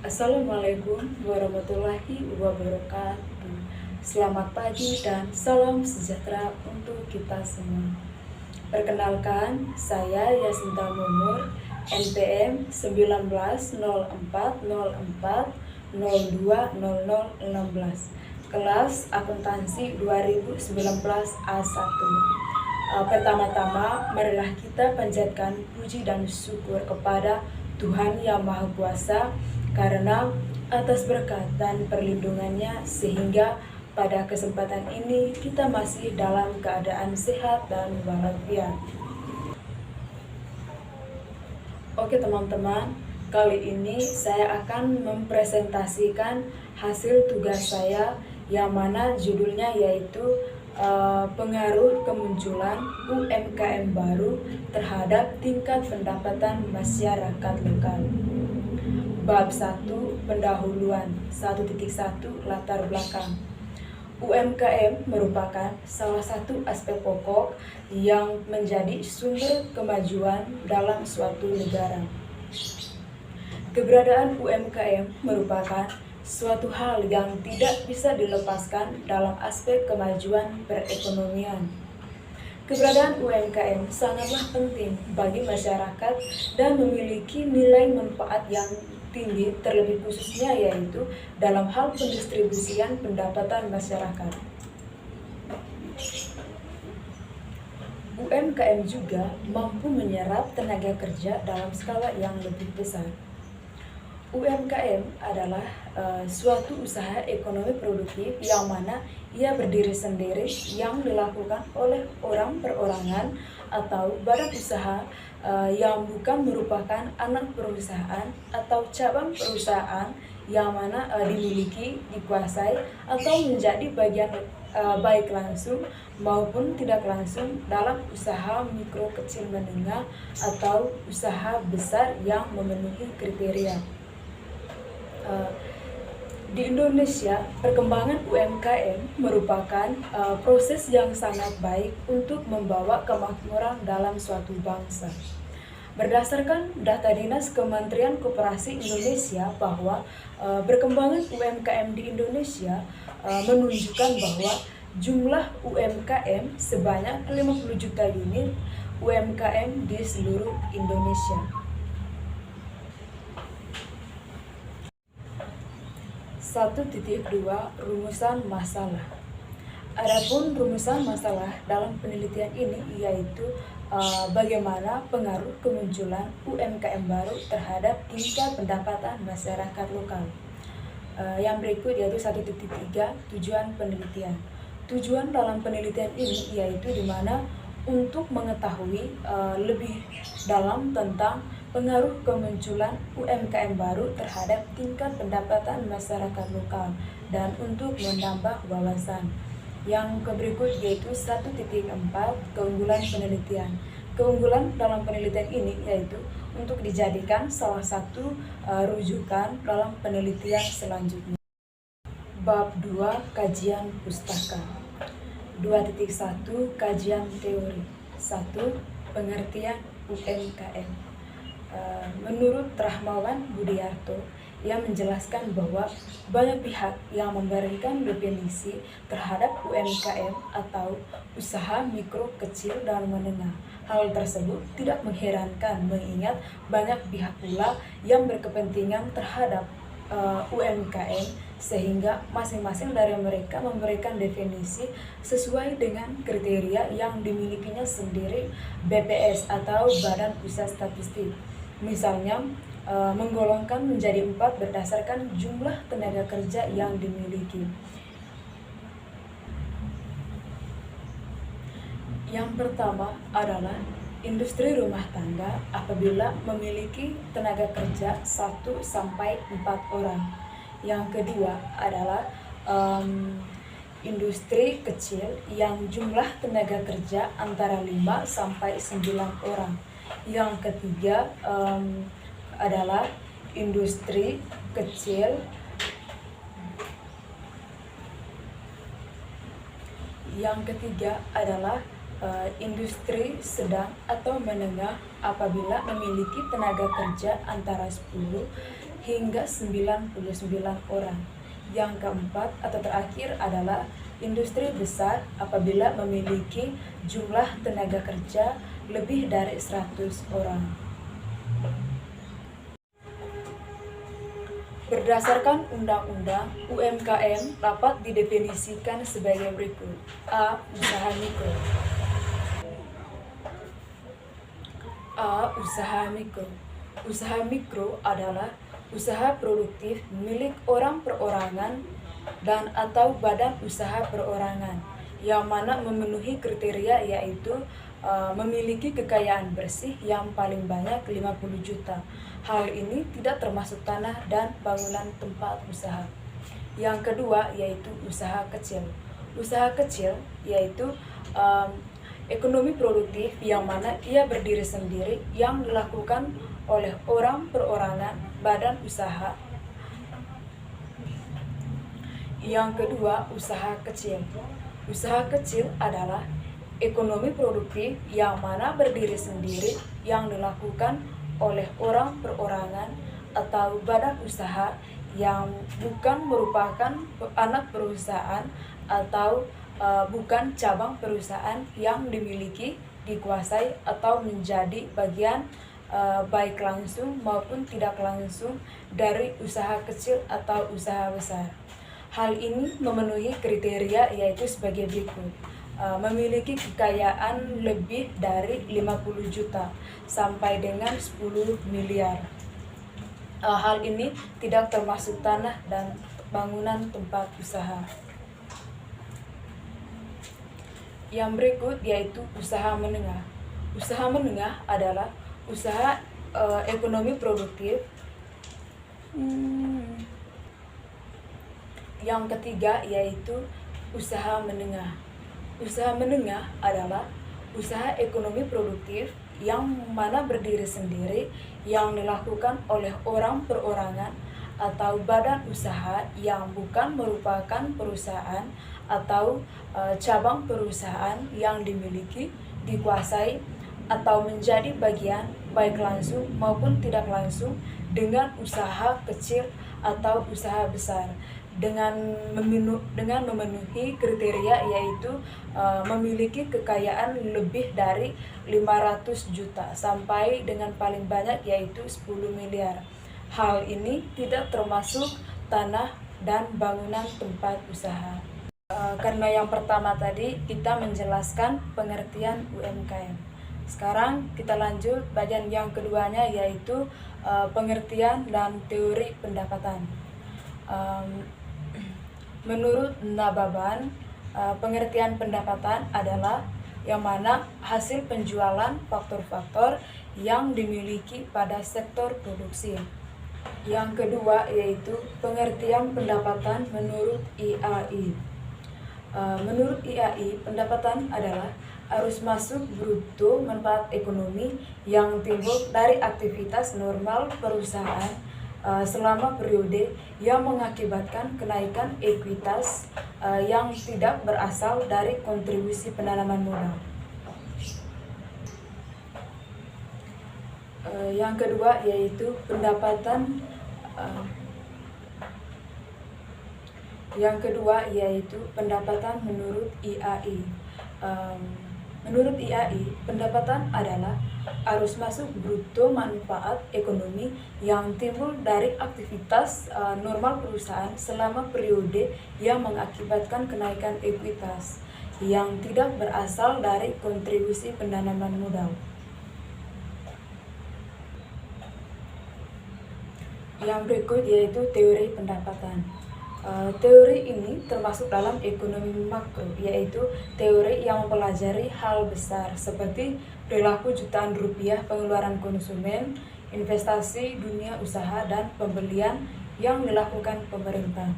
Assalamualaikum warahmatullahi wabarakatuh. Selamat pagi dan salam sejahtera untuk kita semua. Perkenalkan, saya Yasinta Mumur, NPM 190404020016, kelas akuntansi 2019 A1. Pertama-tama, marilah kita panjatkan puji dan syukur kepada Tuhan Yang Maha Kuasa karena atas berkat dan perlindungannya sehingga pada kesempatan ini kita masih dalam keadaan sehat dan walafiat. Oke teman-teman, kali ini saya akan mempresentasikan hasil tugas saya yang mana judulnya yaitu pengaruh kemunculan UMKM baru terhadap tingkat pendapatan masyarakat lokal. Bab 1, pendahuluan 1.1 latar belakang. UMKM merupakan salah satu aspek pokok yang menjadi sumber kemajuan dalam suatu negara. Keberadaan UMKM merupakan suatu hal yang tidak bisa dilepaskan dalam aspek kemajuan perekonomian. Keberadaan UMKM sangatlah penting bagi masyarakat dan memiliki nilai manfaat yang tinggi, terlebih khususnya yaitu dalam hal pendistribusian pendapatan masyarakat. UMKM juga mampu menyerap tenaga kerja dalam skala yang lebih besar. UMKM adalah suatu usaha ekonomi produktif yang mana ia berdiri sendiri yang dilakukan oleh orang perorangan atau badan usaha yang bukan merupakan anak perusahaan atau cabang perusahaan yang mana dimiliki, dikuasai atau menjadi bagian baik langsung maupun tidak langsung dalam usaha mikro kecil menengah atau usaha besar yang memenuhi kriteria. Di Indonesia, perkembangan UMKM merupakan proses yang sangat baik untuk membawa kemakmuran dalam suatu bangsa. Berdasarkan data Dinas Kementerian Koperasi Indonesia bahwa perkembangan UMKM di Indonesia menunjukkan bahwa jumlah UMKM sebanyak 50 juta unit UMKM di seluruh Indonesia. 1.2 Rumusan masalah. Adapun rumusan masalah dalam penelitian ini yaitu bagaimana pengaruh kemunculan UMKM baru terhadap tingkat pendapatan masyarakat lokal. Yang berikut yaitu 1.3 tujuan penelitian. Tujuan dalam penelitian ini yaitu dimana untuk mengetahui lebih dalam tentang pengaruh kemunculan UMKM baru terhadap tingkat pendapatan masyarakat lokal dan untuk menambah wawasan. Yang berikut yaitu 1.4 keunggulan penelitian. Keunggulan dalam penelitian ini yaitu untuk dijadikan salah satu rujukan dalam penelitian selanjutnya. Bab 2 kajian pustaka. 2.1 kajian teori. 1. Pengertian UMKM. Menurut Rahmawan Budiarto, ia menjelaskan bahwa banyak pihak yang memberikan definisi terhadap UMKM atau usaha mikro, kecil, dan menengah. Hal tersebut tidak mengherankan mengingat banyak pihak pula yang berkepentingan terhadap UMKM sehingga masing-masing dari mereka memberikan definisi sesuai dengan kriteria yang dimilikinya sendiri BPS atau Badan Pusat Statistik. Misalnya menggolongkan menjadi 4 berdasarkan jumlah tenaga kerja yang dimiliki. Yang pertama adalah industri rumah tangga apabila memiliki tenaga kerja 1-4 orang. Yang kedua adalah industri kecil yang jumlah tenaga kerja antara 5-9 orang. Yang ketiga adalah industri kecil industri sedang atau menengah apabila memiliki tenaga kerja antara 10 hingga 99 orang. Yang keempat atau terakhir adalah industri besar apabila memiliki jumlah tenaga kerja lebih dari 100 orang. Berdasarkan Undang-Undang UMKM dapat didefinisikan sebagai berikut. A. Usaha mikro. A. Usaha mikro. Usaha mikro adalah usaha produktif milik orang perorangan dan atau badan usaha perorangan yang mana memenuhi kriteria yaitu memiliki kekayaan bersih yang paling banyak 50 juta. Hal ini tidak termasuk tanah dan bangunan tempat usaha. Yang kedua yaitu usaha kecil. Usaha kecil yaitu ekonomi produktif yang mana ia berdiri sendiri yang dilakukan oleh orang perorangan badan usaha. Yang kedua, usaha kecil. Usaha kecil adalah ekonomi produktif yang mana berdiri sendiri yang dilakukan oleh orang perorangan atau badan usaha yang bukan merupakan anak perusahaan atau bukan cabang perusahaan yang dimiliki, dikuasai atau menjadi bagian baik langsung maupun tidak langsung dari usaha kecil atau usaha besar. Hal ini memenuhi kriteria yaitu sebagai berikut. Memiliki kekayaan lebih dari 50 juta sampai dengan 10 miliar. Hal ini tidak termasuk tanah dan bangunan tempat usaha. Yang berikut yaitu usaha menengah. Usaha menengah adalah usaha ekonomi produktif. Yang ketiga yaitu usaha menengah. Usaha menengah adalah usaha ekonomi produktif yang mana berdiri sendiri yang dilakukan oleh orang perorangan atau badan usaha yang bukan merupakan perusahaan atau cabang perusahaan yang dimiliki, dikuasai atau menjadi bagian baik langsung maupun tidak langsung dengan usaha kecil atau usaha besar dengan memenuhi kriteria yaitu memiliki kekayaan lebih dari 500 juta sampai dengan paling banyak yaitu 10 miliar. Hal ini tidak termasuk tanah dan bangunan tempat usaha. Karena yang pertama tadi kita menjelaskan pengertian UMKM. Sekarang kita lanjut bagian yang keduanya yaitu pengertian dan teori pendapatan. Menurut Nababan, pengertian pendapatan adalah yang mana hasil penjualan faktor-faktor yang dimiliki pada sektor produksi. Yang kedua yaitu pengertian pendapatan menurut IAI. Menurut IAI, pendapatan adalah arus masuk bruto manfaat ekonomi yang timbul dari aktivitas normal perusahaan selama periode yang mengakibatkan kenaikan ekuitas yang tidak berasal dari kontribusi penanaman modal. Yang kedua yaitu pendapatan menurut IAI. Menurut IAI, pendapatan adalah arus masuk bruto manfaat ekonomi yang timbul dari aktivitas normal perusahaan selama periode yang mengakibatkan kenaikan ekuitas yang tidak berasal dari kontribusi penanaman modal. Yang berikut yaitu teori pendapatan. Teori ini termasuk dalam ekonomi makro, yaitu teori yang mempelajari hal besar seperti perilaku jutaan rupiah pengeluaran konsumen, investasi dunia usaha, dan pembelian yang dilakukan pemerintah.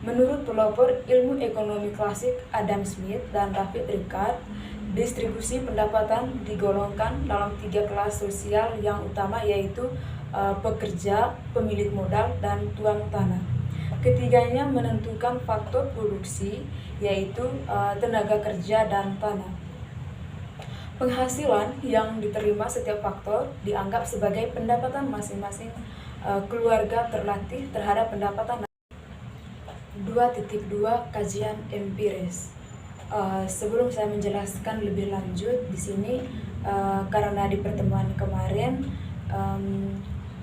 Menurut pelopor ilmu ekonomi klasik Adam Smith dan David Ricardo, distribusi pendapatan digolongkan dalam 3 kelas sosial yang utama yaitu pekerja, pemilik modal, dan tuan tanah. Ketiganya menentukan faktor produksi yaitu tenaga kerja dan tanah. Penghasilan yang diterima setiap faktor dianggap sebagai pendapatan masing-masing keluarga terlatih terhadap pendapatan. 2.2 Kajian empiris. Sebelum saya menjelaskan lebih lanjut di sini, karena di pertemuan kemarin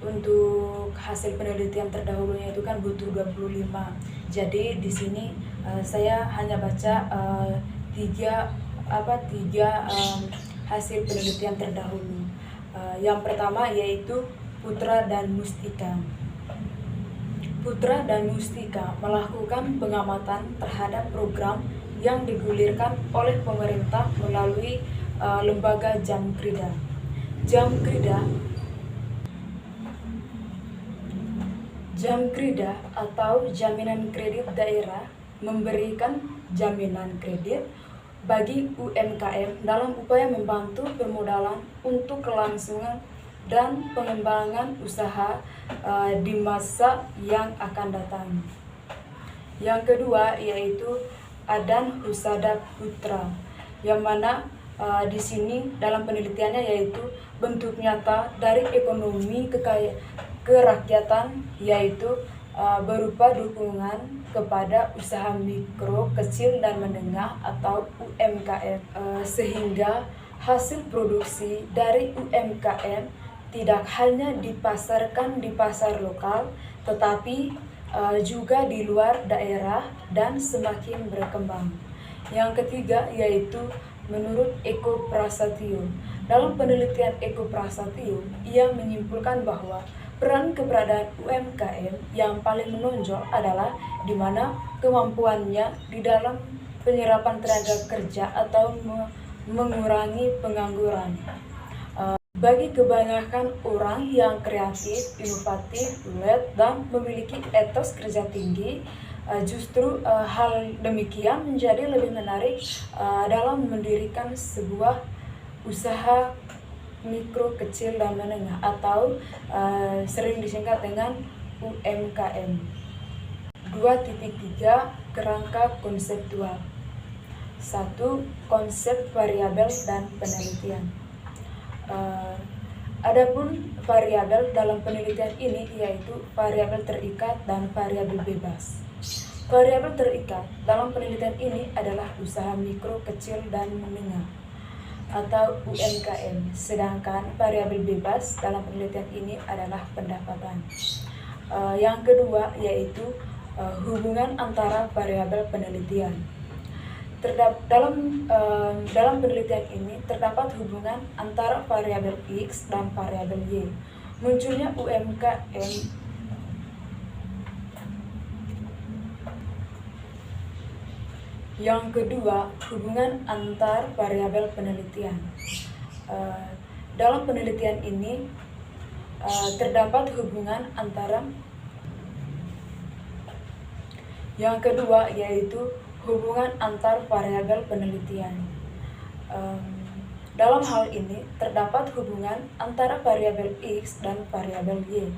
untuk hasil penelitian terdahulunya itu kan butuh 25. Jadi di sini saya hanya baca tiga hasil penelitian terdahulu. Yang pertama yaitu Putra dan Mustika. Putra dan Mustika melakukan pengamatan terhadap program yang digulirkan oleh pemerintah melalui lembaga Jamkrida. Jamkrida atau Jaminan Kredit Daerah memberikan jaminan kredit bagi UMKM dalam upaya membantu permodalan untuk kelangsungan dan pengembangan usaha di masa yang akan datang. Yang kedua yaitu Adan Husada Putra, yang mana di sini dalam penelitiannya yaitu bentuk nyata dari ekonomi kerakyatan, yaitu berupa dukungan kepada usaha mikro, kecil, dan menengah atau UMKM, sehingga hasil produksi dari UMKM tidak hanya dipasarkan di pasar lokal, tetapi juga di luar daerah dan semakin berkembang. Yang ketiga yaitu menurut Eko Prasetyo. Dalam penelitian Eko Prasetyo, ia menyimpulkan bahwa peran keberadaan UMKM yang paling menonjol adalah di mana kemampuannya di dalam penyerapan tenaga kerja atau mengurangi pengangguran. Bagi kebanyakan orang yang kreatif, inovatif, dan memiliki etos kerja tinggi, justru hal demikian menjadi lebih menarik dalam mendirikan sebuah usaha mikro, kecil, dan menengah atau sering disingkat dengan UMKM. 2.3 Kerangka konseptual. 1. Konsep variabel dan penelitian. Adapun variabel dalam penelitian ini yaitu variabel terikat dan variabel bebas. Variabel terikat dalam penelitian ini adalah usaha mikro, kecil, dan menengah atau UMKM, sedangkan variabel bebas dalam penelitian ini adalah pendapatan. Yang kedua yaitu hubungan antara variabel penelitian. Dalam penelitian ini terdapat hubungan antara variabel X dan variabel Y. Munculnya UMKM yang kedua, hubungan antar variabel penelitian. Dalam penelitian ini terdapat hubungan antara yang kedua yaitu hubungan antar variabel penelitian. Dalam hal ini terdapat hubungan antara variabel X dan variabel Y.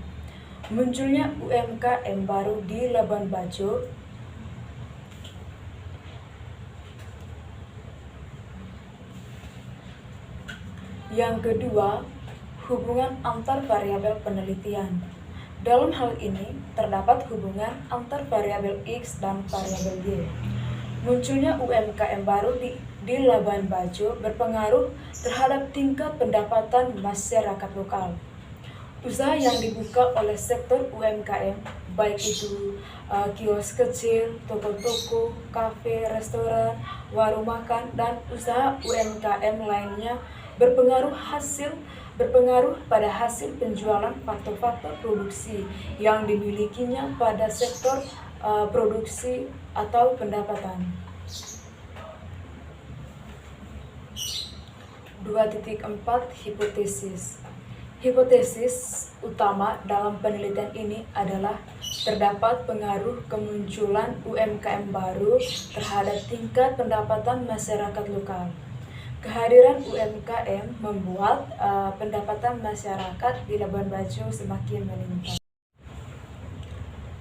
Munculnya UMKM baru di Labuan Bajo yang kedua, hubungan antar variabel penelitian. Dalam hal ini terdapat hubungan antar variabel X dan variabel Y. Munculnya UMKM baru di Labuan Bajo berpengaruh terhadap tingkat pendapatan masyarakat lokal. Usaha yang dibuka oleh sektor UMKM, baik itu kios kecil, toko-toko, kafe, restoran, warung makan, dan usaha UMKM lainnya berpengaruh pada hasil penjualan faktor-faktor produksi yang dimilikinya pada sektor produksi atau pendapatan. 2.4 Hipotesis. Hipotesis utama dalam penelitian ini adalah terdapat pengaruh kemunculan UMKM baru terhadap tingkat pendapatan masyarakat lokal. Kehadiran UMKM membuat pendapatan masyarakat di Labuan Bajo semakin meningkat.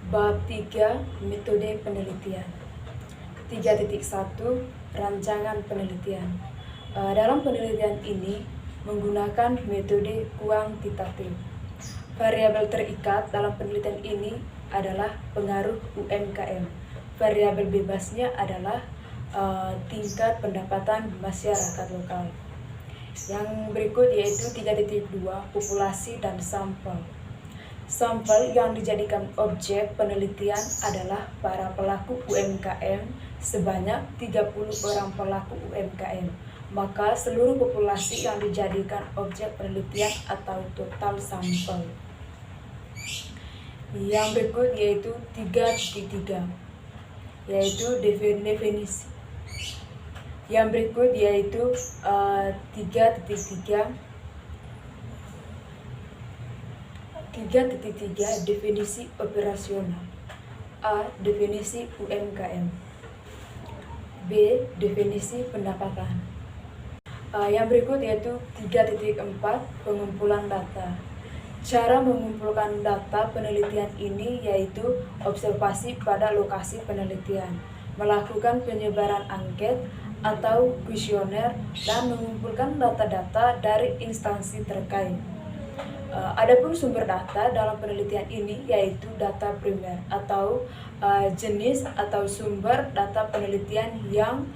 Bab 3 Metode penelitian. 3.1 Rancangan penelitian. Dalam penelitian ini menggunakan metode kuantitatif. Variabel terikat dalam penelitian ini adalah pengaruh UMKM. Variabel bebasnya adalah tingkat pendapatan masyarakat lokal. Yang berikut yaitu 3.2 populasi dan sampel. Sampel yang dijadikan objek penelitian adalah para pelaku UMKM sebanyak 30 orang pelaku UMKM. Maka seluruh populasi yang dijadikan objek penelitian atau total sampel. Yang berikut yaitu 3.3 yaitu definisi. Yang berikut yaitu 3.3 definisi operasional. A. Definisi UMKM. B. Definisi pendapatan. Yang berikut yaitu 3.4 pengumpulan data. Cara mengumpulkan data penelitian ini yaitu observasi pada lokasi penelitian, melakukan penyebaran angket atau kuesioner, dan mengumpulkan data-data dari instansi terkait. Adapun sumber data dalam penelitian ini yaitu data primer atau jenis atau sumber data penelitian yang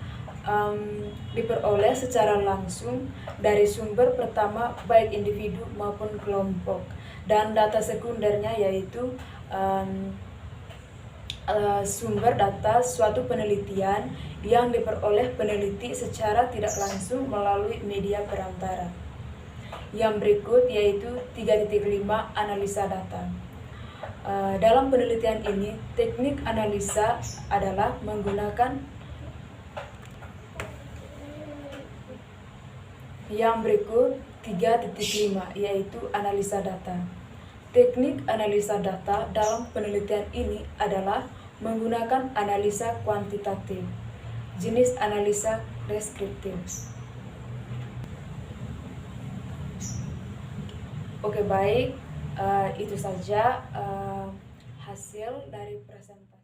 diperoleh secara langsung dari sumber pertama baik individu maupun kelompok, dan data sekundernya yaitu sumber data suatu penelitian yang diperoleh peneliti secara tidak langsung melalui media perantara. Yang berikut yaitu 3.5 analisa data. Dalam penelitian ini, teknik analisa adalah menggunakan yang berikut 3.5 yaitu analisa data. Teknik analisa data dalam penelitian ini adalah menggunakan analisa kuantitatif. Jenis analisa deskriptif. Oke, baik, itu saja hasil dari presentasi.